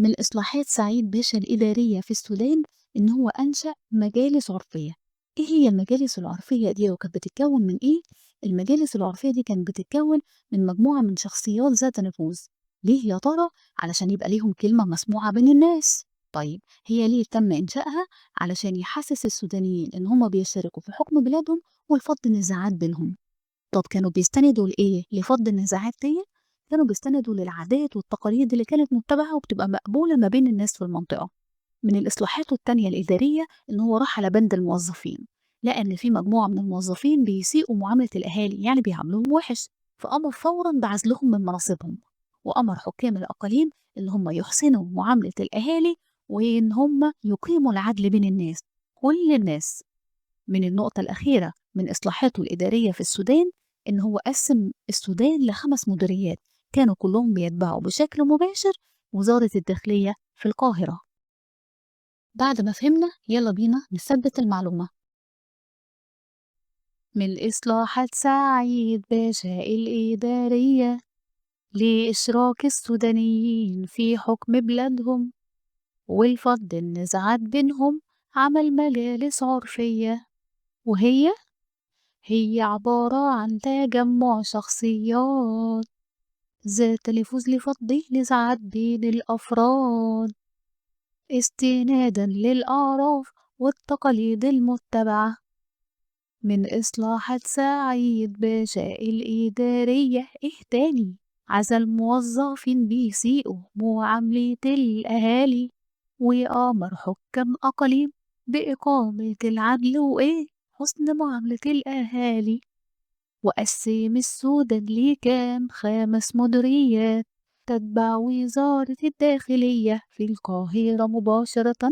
من إصلاحات سعيد باشا الإدارية في السودان إن هو أنشأ مجالس عرفية. إيه هي المجالس العرفية دي وكانت بتتكون من إيه؟ المجالس العرفية دي كانت بتتكون من مجموعة من شخصيات ذات نفوذ. ليه يا ترى؟ علشان يبقى ليهم كلمة مسموعة بين الناس. طيب هي ليه تم إنشائها؟ علشان يحسس السودانيين إن هم بيشتركوا في حكم بلادهم والفض النزاعات بينهم. طب كانوا بيستندوا لإيه لفض النزاعات ديّة؟ كانوا بيستندوا للعادات والتقاليد اللي كانت متبعة وبتبقى مقبولة ما بين الناس في المنطقة. من الإصلاحات التانية الإدارية إن هو راح على بند الموظفين، لقى إن في مجموعة من الموظفين بيسيئوا معاملة الأهالي يعني بيعاملوهم وحش، فأمر فورًا بعزلهم من مناصبهم، وأمر حكام الأقاليم إن هم يحسنوا معاملة الأهالي وإن هم يقيموا العدل بين الناس، كل الناس. من النقطة الأخيرة من إصلاحاته الإدارية في السودان إن هو قسم السودان ل5 مديريات كانوا كلهم بيتبعوا بشكل مباشر وزارة الداخلية في القاهرة. بعد ما فهمنا يلا بينا نثبت المعلومة. من إصلاحات سعيد باشا الإدارية لإشراك السودانيين في حكم بلادهم والفض النزاعات بينهم عمل مجالس عرفية، وهي عبارة عن تجمع شخصيات ذات نفوذ لفض نزاعات بين الأفراد استنادا للأعراف والتقاليد المتبعة. من إصلاحات سعيد باشا الإدارية إيه تاني؟ عزل موظفين بيسيئوا معاملة الأهالي وأمر حكام أقاليم بإقامة العدل وإيه حسن معاملة الأهالي، وقسم السودان لكام 5 مديريات تتبع وزارة الداخلية في القاهرة مباشرة